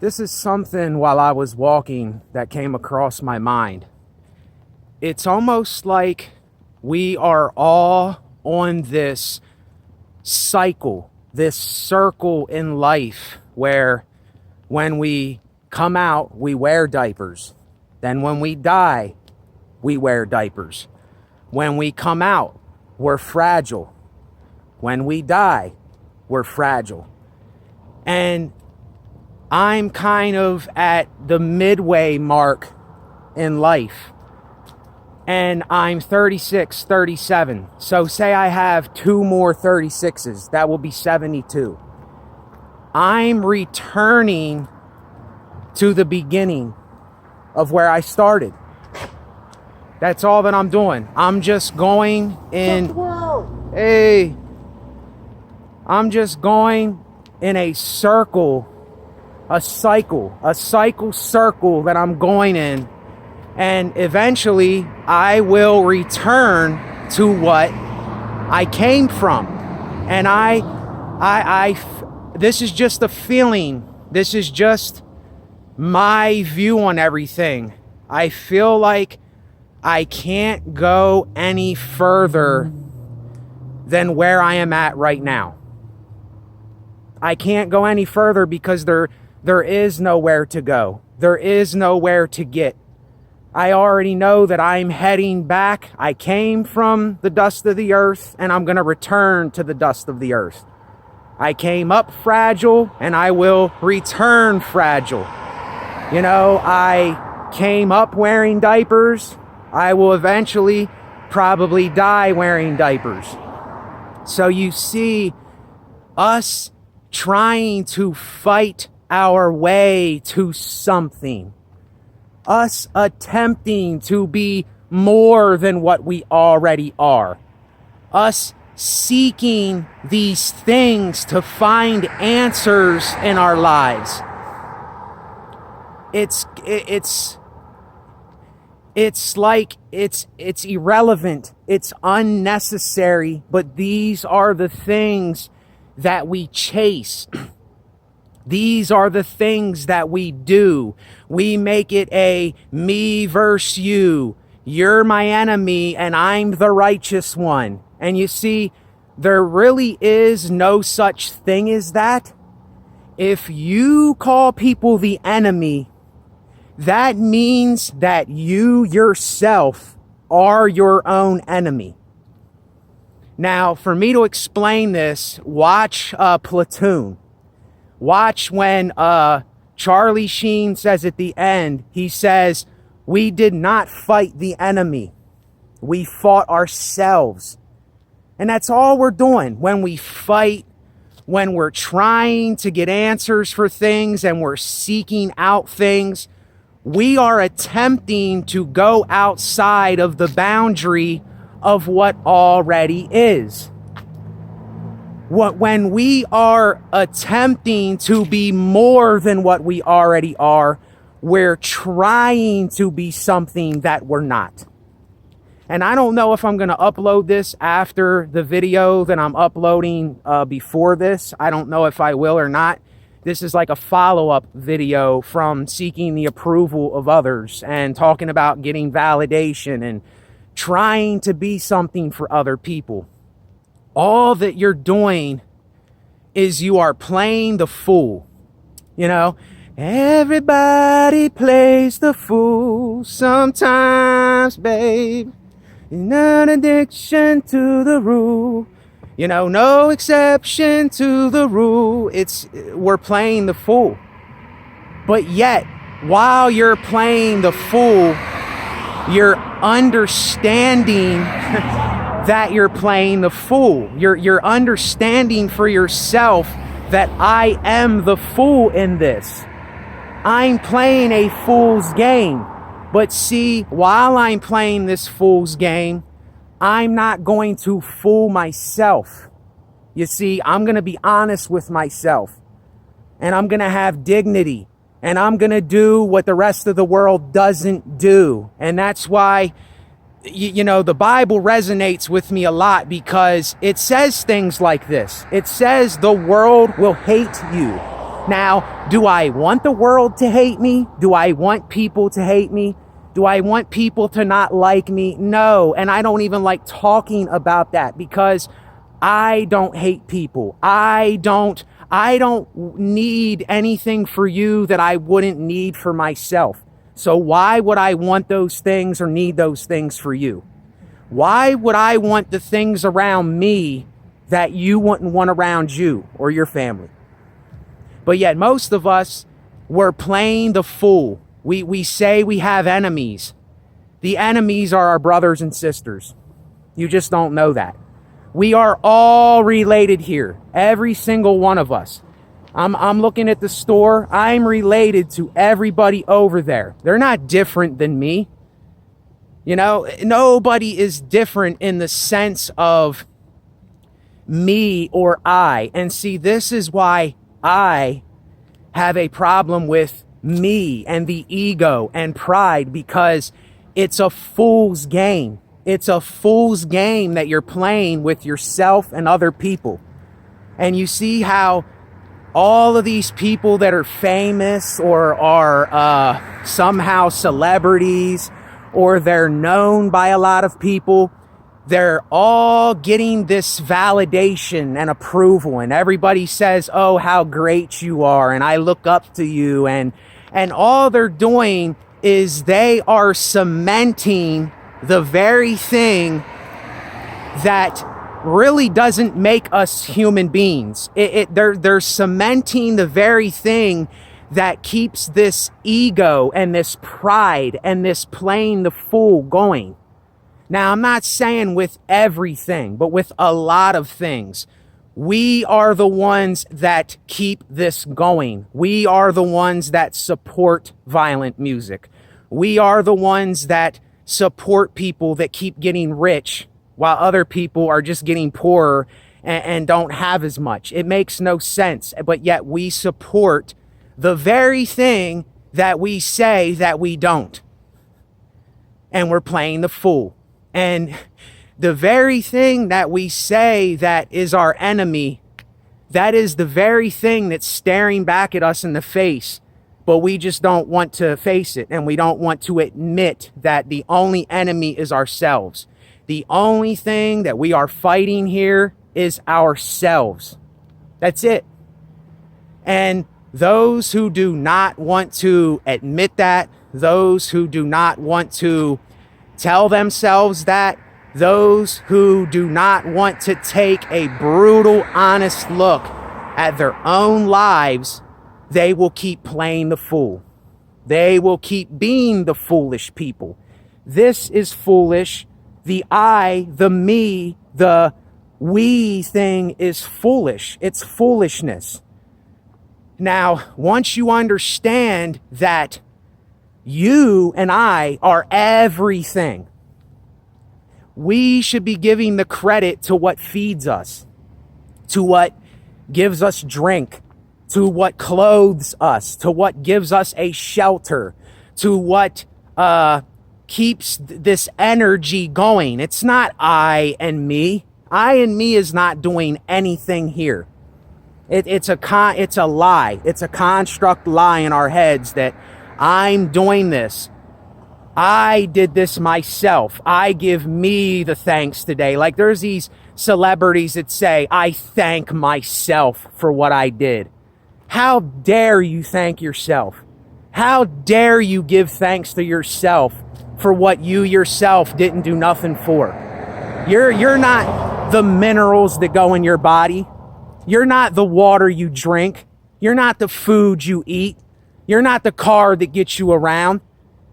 This is something while I was walking that came across my mind. It's almost like we are all on this cycle, this circle in life where when we come out, we wear diapers. Then when we die, we wear diapers. When we come out, we're fragile. When we die, we're fragile. And I'm kind of at the midway mark in life. And I'm 36, 37. So say I have 2 more 36s. That will be 72. I'm returning to the beginning of where I started. That's all that I'm doing. I'm just going in. I'm just going in a circle. A cycle circle that I'm going in, and eventually I will return to what I came from. And this is just a feeling. This is just my view on everything. I feel like I can't go any further than where I am at right now. I can't go any further because there is nowhere to go. There is nowhere to get. I already know that I'm heading back. I came from the dust of the earth, and I'm going to return to the dust of the earth. I came up fragile, and I will return fragile. You know, I came up wearing diapers. I will eventually probably die wearing diapers. So you see us trying to fight our way to something, us attempting to be more than what we already are, us seeking these things to find answers in our lives. It's like it's irrelevant, it's unnecessary, but these are the things that we chase. These are the things that we do. We make it a me versus you. You're my enemy and I'm the righteous one. And you see, there really is no such thing as that. If you call people the enemy, that means that you yourself are your own enemy. Now, for me to explain this, watch Platoon. Watch when Charlie Sheen says at the end, he says, "We did not fight the enemy. We fought ourselves." And that's all we're doing when we fight, when we're trying to get answers for things and we're seeking out things. We are attempting to go outside of the boundary of what already is. When we are attempting to be more than what we already are, we're trying to be something that we're not. And I don't know if I'm going to upload this after the video that I'm uploading before this. I don't know if I will or not. This is like a follow-up video from seeking the approval of others and talking about getting validation and trying to be something for other people. All that you're doing is you are playing the fool. You know, everybody plays the fool sometimes, babe. Not addiction to the rule. You know, no exception to the rule. We're playing the fool. But yet, while you're playing the fool, you're understanding that you're playing the fool. You're understanding for yourself that I am the fool in this. I'm playing a fool's game. But see, while I'm playing this fool's game, I'm not going to fool myself. You see, I'm going to be honest with myself. And I'm going to have dignity. And I'm going to do what the rest of the world doesn't do. And that's why, you know, the Bible resonates with me a lot because it says things like this. It says the world will hate you. Now, do I want the world to hate me? Do I want people to hate me? Do I want people to not like me? No, and I don't even like talking about that because I don't hate people. I don't need anything for you that I wouldn't need for myself. So why would I want those things or need those things for you? Why would I want the things around me that you wouldn't want around you or your family? But yet most of us, we're playing the fool. We say we have enemies. The enemies are our brothers and sisters. You just don't know that. We are all related here. Every single one of us. I'm looking at the store. I'm related to everybody over there. They're not different than me. You know, nobody is different in the sense of me or I. And see, this is why I have a problem with me and the ego and pride, because it's a fool's game. It's a fool's game that you're playing with yourself and other people. And you see how all of these people that are famous or are somehow celebrities, or they're known by a lot of people, they're all getting this validation and approval, and everybody says, oh, how great you are, and I look up to you, and all they're doing is they are cementing the very thing that really doesn't make us human beings. They're cementing the very thing that keeps this ego and this pride and this playing the fool going. Now, I'm not saying with everything, but with a lot of things. We are the ones that keep this going. We are the ones that support violent music. We are the ones that support people that keep getting rich while other people are just getting poorer and don't have as much. It makes no sense, but yet we support the very thing that we say that we don't. And we're playing the fool. And the very thing that we say that is our enemy, that is the very thing that's staring back at us in the face, but we just don't want to face it, and we don't want to admit that the only enemy is ourselves. The only thing that we are fighting here is ourselves. That's it. And those who do not want to admit that, those who do not want to tell themselves that, those who do not want to take a brutal, honest look at their own lives, they will keep playing the fool. They will keep being the foolish people. This is foolish. The I, the me, the we thing is foolish. It's foolishness. Now, once you understand that you and I are everything, we should be giving the credit to what feeds us, to what gives us drink, to what clothes us, to what gives us a shelter, to what keeps this energy going. It's not I and me. I and me is not doing anything here. It's a lie. It's a construct lie in our heads that I'm doing this. I did this myself. I give me the thanks today. Like there's these celebrities that say, I thank myself for what I did. How dare you thank yourself? How dare you give thanks to yourself for what you yourself didn't do nothing for? You're not the minerals that go in your body. You're not the water you drink. You're not the food you eat. You're not the car that gets you around.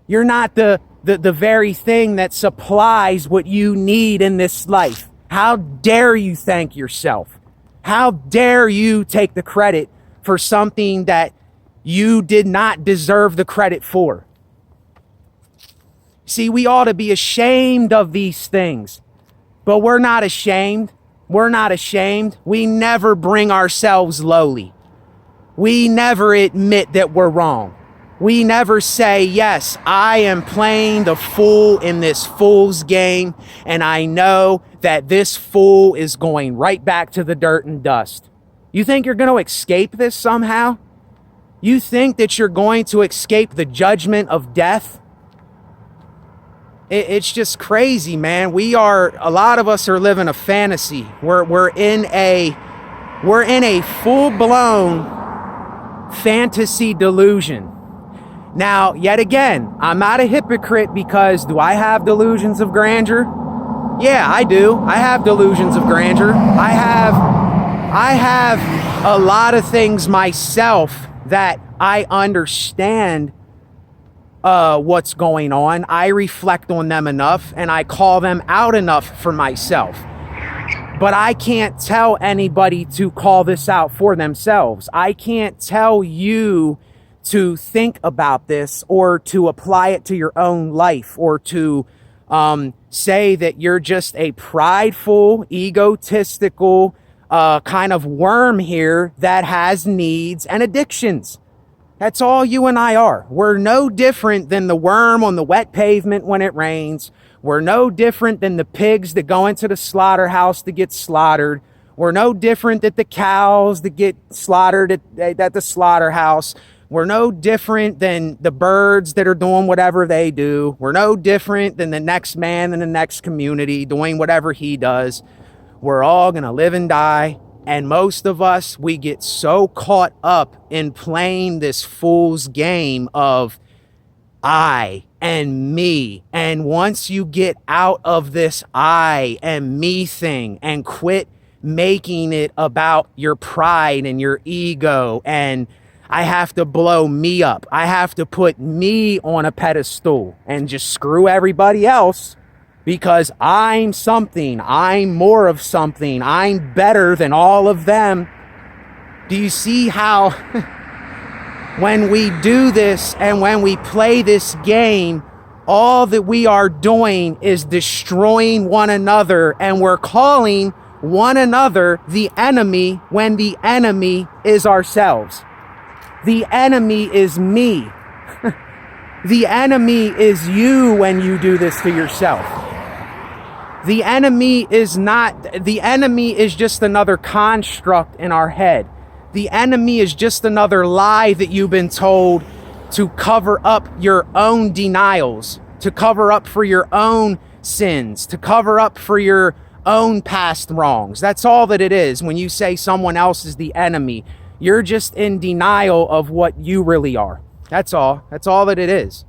You're not the very thing that supplies what you need in this life. How dare you thank yourself? How dare you take the credit for something that you did not deserve the credit for? See, we ought to be ashamed of these things, but we're not ashamed. We're not ashamed. We never bring ourselves lowly. We never admit that we're wrong. We never say, yes, I am playing the fool in this fool's game, and I know that this fool is going right back to the dirt and dust. You think you're going to escape this somehow? You think that you're going to escape the judgment of death? It's just crazy, man. A lot of us are living a fantasy. We're in a full-blown fantasy delusion. Now, yet again, I'm not a hypocrite, because do I have delusions of grandeur? Yeah, I do. I have delusions of grandeur. I have a lot of things myself that I understand what's going on. I reflect on them enough, and I call them out enough for myself. But I can't tell anybody to call this out for themselves. I can't tell you to think about this or to apply it to your own life, or to say that you're just a prideful, egotistical kind of worm here that has needs and addictions. That's all you and I are. We're no different than the worm on the wet pavement when it rains. We're no different than the pigs that go into the slaughterhouse to get slaughtered. We're no different than the cows that get slaughtered at the slaughterhouse. We're no different than the birds that are doing whatever they do. We're no different than the next man in the next community doing whatever he does. We're all going to live and die. And most of us, we get so caught up in playing this fool's game of I and me. And once you get out of this I and me thing and quit making it about your pride and your ego, and I have to blow me up, I have to put me on a pedestal and just screw everybody else, because I'm something, I'm more of something, I'm better than all of them. Do you see how when we do this and when we play this game, all that we are doing is destroying one another, and we're calling one another the enemy when the enemy is ourselves. The enemy is me. The enemy is you when you do this to yourself. The enemy is just another construct in our head. The enemy is just another lie that you've been told to cover up your own denials, to cover up for your own sins, to cover up for your own past wrongs. That's all that it is. When you say someone else is the enemy, you're just in denial of what you really are. That's all. That's all that it is.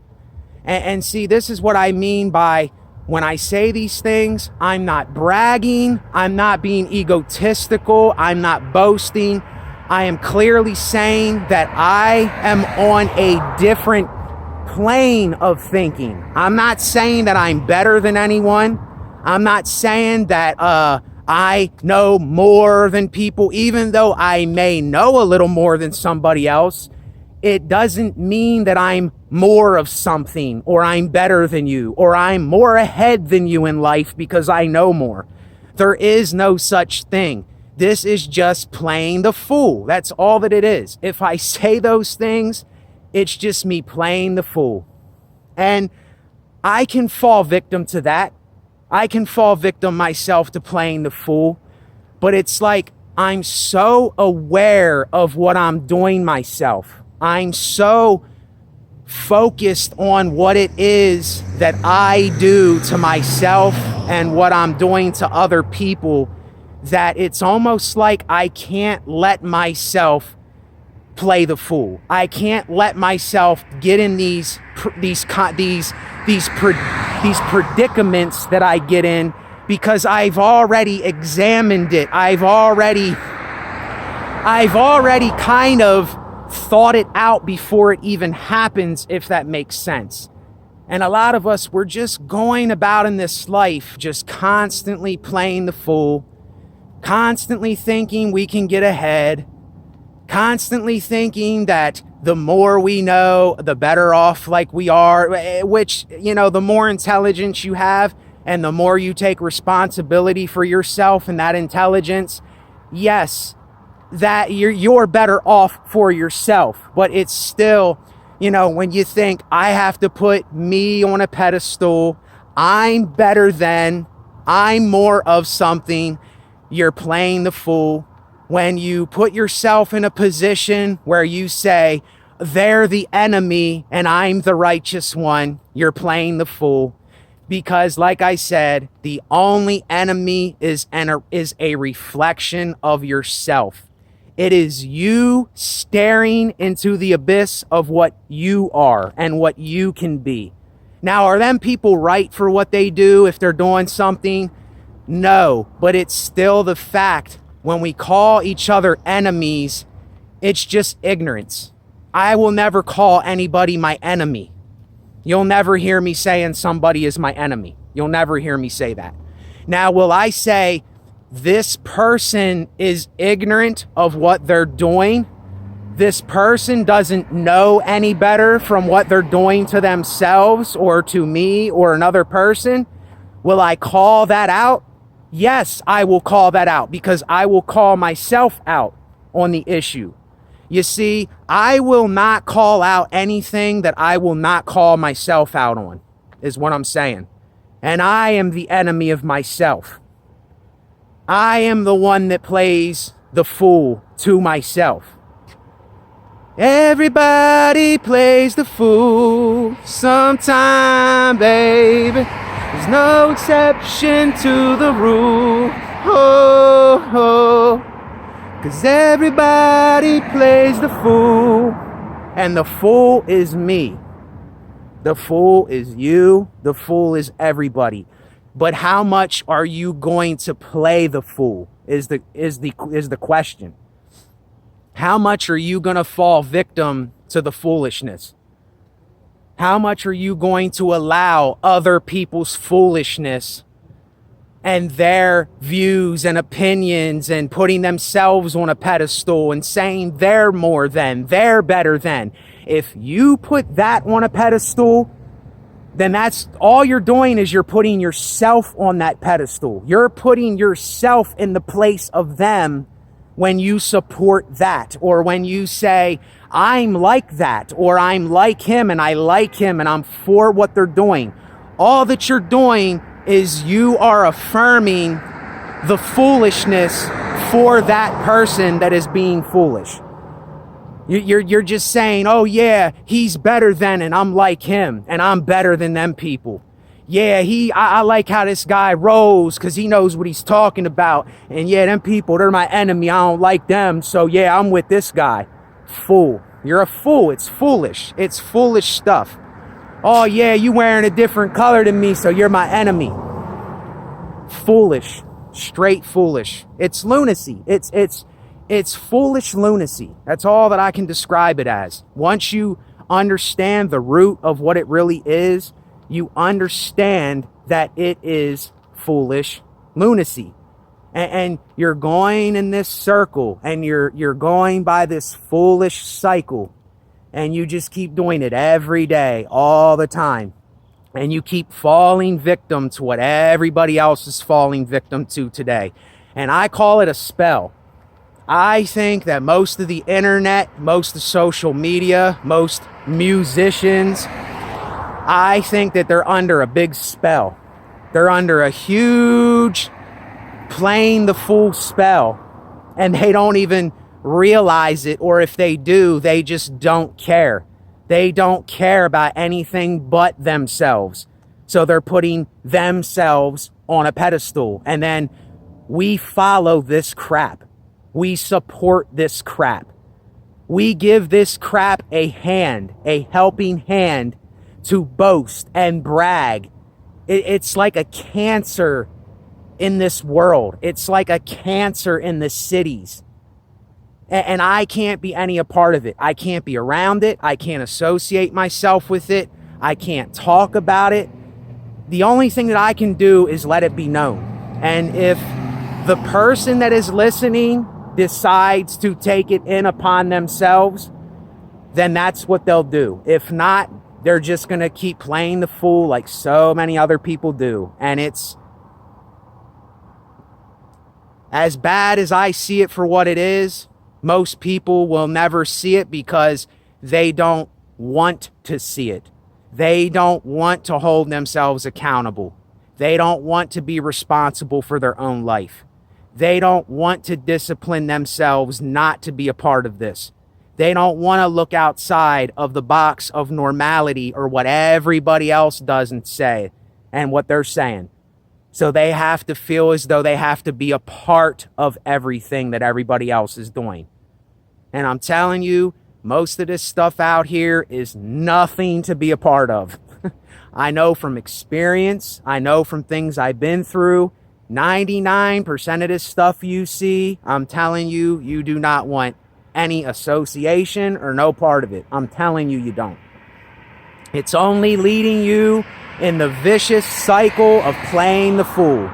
And see, this is what I mean by when I say these things, I'm not bragging, I'm not being egotistical, I'm not boasting. I am clearly saying that I am on a different plane of thinking. I'm not saying that I'm better than anyone. I'm not saying that I know more than people, even though I may know a little more than somebody else. It doesn't mean that I'm more of something, or I'm better than you, or I'm more ahead than you in life because I know more. There is no such thing. This is just playing the fool. That's all that it is. If I say those things, it's just me playing the fool. And I can fall victim to that. I can fall victim myself to playing the fool. But it's like I'm so aware of what I'm doing myself. I'm so focused on what it is that I do to myself and what I'm doing to other people that it's almost like I can't let myself play the fool. I can't let myself get in these predicaments that I get in, because I've already examined it. I've already kind of thought it out before it even happens, if that makes sense. And a lot of us, we're just going about in this life, just constantly playing the fool, constantly thinking we can get ahead, constantly thinking that the more we know, the better off like we are, which, you know, the more intelligence you have and the more you take responsibility for yourself and that intelligence, yes, that you're better off for yourself. But it's still, you know, when you think I have to put me on a pedestal, I'm better than, I'm more of something, you're playing the fool. When you put yourself in a position where you say, they're the enemy and I'm the righteous one. You're playing the fool. Because like I said, the only enemy is a reflection of yourself. It is you staring into the abyss of what you are and what you can be. Now, are them people right for what they do if they're doing something? No, but it's still the fact. When we call each other enemies, it's just ignorance. I will never call anybody my enemy. You'll never hear me saying somebody is my enemy. You'll never hear me say that. Now, will I say this person is ignorant of what they're doing? This person doesn't know any better from what they're doing to themselves or to me or another person? Will I call that out? Yes, I will call that out because I will call myself out on the issue. You see, I will not call out anything that I will not call myself out on, is what I'm saying. And I am the enemy of myself. I am the one that plays the fool to myself. Everybody plays the fool sometime, baby. There's no exception to the rule. Oh, oh. 'Cause everybody plays the fool, and the fool is me. The fool is you. The fool is everybody. But how much are you going to play the fool is the question. How much are you going to fall victim to the foolishness? How much are you going to allow other people's foolishness and their views and opinions and putting themselves on a pedestal and saying they're more than, they're better than? If you put that on a pedestal, then that's all you're doing is you're putting yourself on that pedestal. You're putting yourself in the place of them when you support that, or when you say, I'm like that, or I'm like him and I like him and I'm for what they're doing. All that you're doing is you are affirming the foolishness for that person that is being foolish. You're just saying, oh yeah, he's better than, and I'm like him, and I'm better than them people. Yeah, I like how this guy rolls because he knows what he's talking about. And yeah, them people, they're my enemy. I don't like them. So yeah, I'm with this guy. Fool. You're a fool. It's foolish. It's foolish stuff. Oh yeah, you wearing a different color than me, so you're my enemy. Foolish. Straight foolish. It's lunacy. It's foolish lunacy. That's all that I can describe it as. Once you understand the root of what it really is, you understand that it is foolish lunacy. And you're going in this circle, and you're going by this foolish cycle, and you just keep doing it every day, all the time. And you keep falling victim to what everybody else is falling victim to today. And I call it a spell. I think that most of the internet, most of social media, most musicians, I think that they're under a big spell. They're under a huge playing the fool spell, and they don't even realize it, or if they do, they just don't care. They don't care about anything but themselves. So they're putting themselves on a pedestal, and then we follow this crap. We support this crap. We give this crap a hand, a helping hand, to boast and brag. It's like a cancer in this world. It's like a cancer in the cities. And I can't be any a part of it. I can't be around it. I can't associate myself with it. I can't talk about it. The only thing that I can do is let it be known. And if the person that is listening decides to take it in upon themselves, then that's what they'll do. If not, they're just going to keep playing the fool like so many other people do. And it's as bad as I see it for what it is. Most people will never see it because they don't want to see it. They don't want to hold themselves accountable. They don't want to be responsible for their own life. They don't want to discipline themselves not to be a part of this. They don't want to look outside of the box of normality or what everybody else does and say and what they're saying. So they have to feel as though they have to be a part of everything that everybody else is doing. And I'm telling you, most of this stuff out here is nothing to be a part of. I know from experience, I know from things I've been through, 99% of this stuff you see, I'm telling you, you do not want any association or no part of it. I'm telling you, you don't. It's only leading you in the vicious cycle of playing the fool.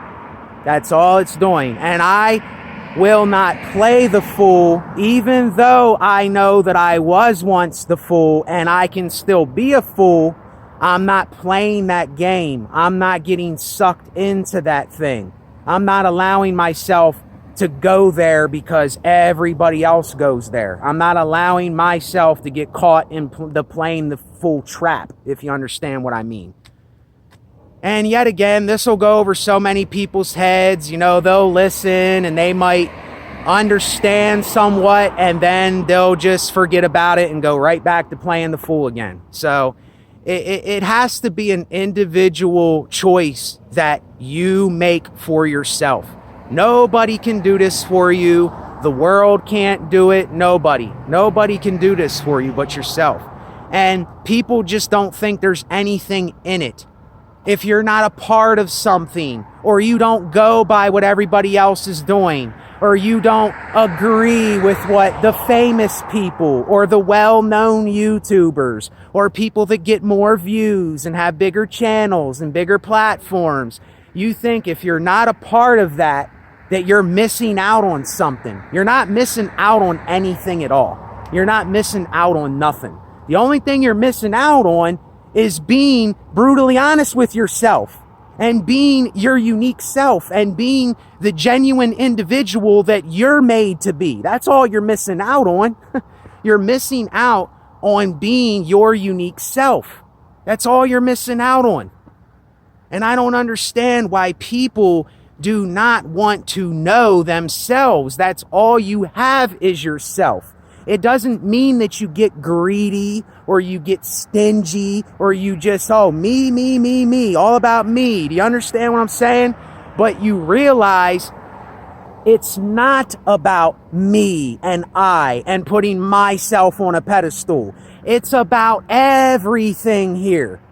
That's all it's doing. And I will not play the fool, even though I know that I was once the fool and I can still be a fool. I'm not playing that game. I'm not getting sucked into that thing. I'm not allowing myself to go there because everybody else goes there. I'm not allowing myself to get caught in playing the fool trap, if you understand what I mean. And yet again, this will go over so many people's heads. You know, they'll listen and they might understand somewhat, and then they'll just forget about it and go right back to playing the fool again. So it has to be an individual choice that you make for yourself. Nobody can do this for you. The world can't do it. Nobody can do this for you but yourself. And people just don't think there's anything in it. If you're not a part of something, or you don't go by what everybody else is doing, or you don't agree with what the famous people or the well-known YouTubers or people that get more views and have bigger channels and bigger platforms, you think if you're not a part of that, that you're missing out on something. You're not missing out on anything at all. You're not missing out on nothing. The only thing you're missing out on is being brutally honest with yourself and being your unique self and being the genuine individual that you're made to be. That's all you're missing out on. You're missing out on being your unique self. That's all you're missing out on. And I don't understand why people do not want to know themselves. That's all you have is yourself. It doesn't mean that you get greedy or you get stingy or you just, me, all about me. Do you understand what I'm saying? But you realize it's not about me and I and putting myself on a pedestal. It's about everything here.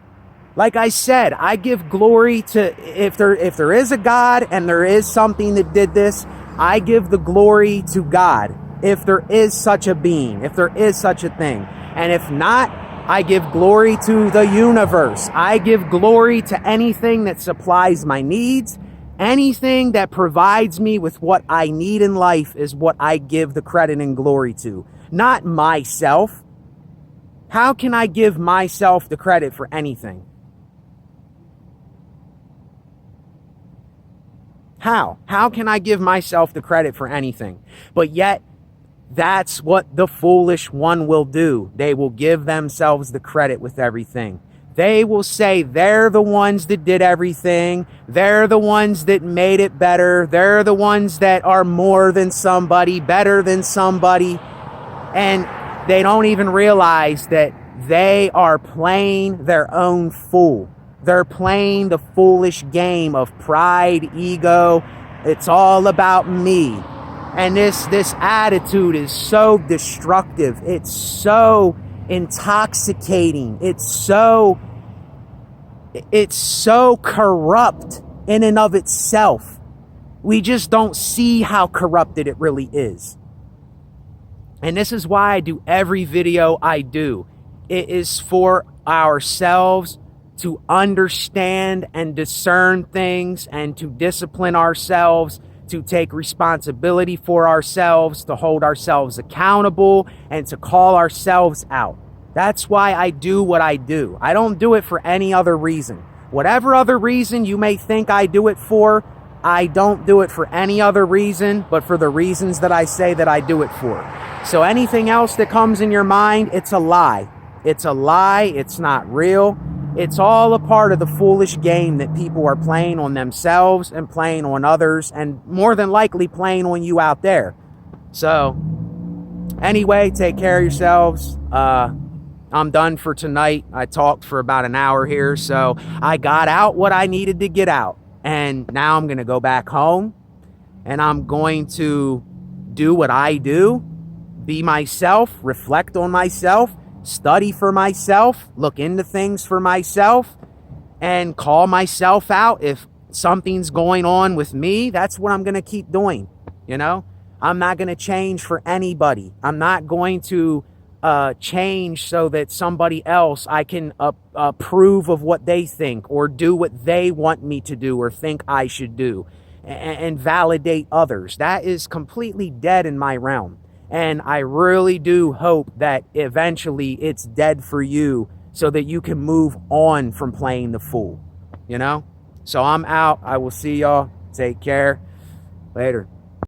Like I said, I give glory to, if there is a God and there is something that did this, I give the glory to God. If there is such a being, if there is such a thing. And if not, I give glory to the universe. I give glory to anything that supplies my needs. Anything that provides me with what I need in life is what I give the credit and glory to. Not myself. How can I give myself the credit for anything? How? How can I give myself the credit for anything? But yet, that's what the foolish one will do. They will give themselves the credit with everything. They will say they're the ones that did everything. They're the ones that made it better. They're the ones that are more than somebody, better than somebody. And they don't even realize that they are playing their own fool. They're playing the foolish game of pride, ego. It's all about me. And this attitude is so destructive. It's so intoxicating. It's so corrupt in and of itself. We just don't see how corrupted it really is. And this is why I do every video I do. It is for ourselves to understand and discern things and to discipline ourselves, to take responsibility for ourselves, to hold ourselves accountable, and to call ourselves out. That's why I do what I do. I don't do it for any other reason. Whatever other reason you may think I do it for, I don't do it for any other reason, but for the reasons that I say that I do it for. So anything else that comes in your mind, it's a lie. It's a lie. It's not real. It's all a part of the foolish game that people are playing on themselves and playing on others and more than likely playing on you out there. So Anyway, take care of yourselves. I'm done for tonight. I talked for about an hour here, so I got out what I needed to get out. And now I'm going to go back home and I'm going to do what I do, be myself, reflect on myself, study for myself, look into things for myself, and call myself out. If something's going on with me, that's what I'm going to keep doing. You know, I'm not going to change for anybody. I'm not going to change so that somebody else, I can approve of what they think or do what they want me to do or think I should do, and validate others. That is completely dead in my realm. And I really do hope that eventually it's dead for you so that you can move on from playing the fool, you know? So I'm out. I will see y'all. Take care. Later.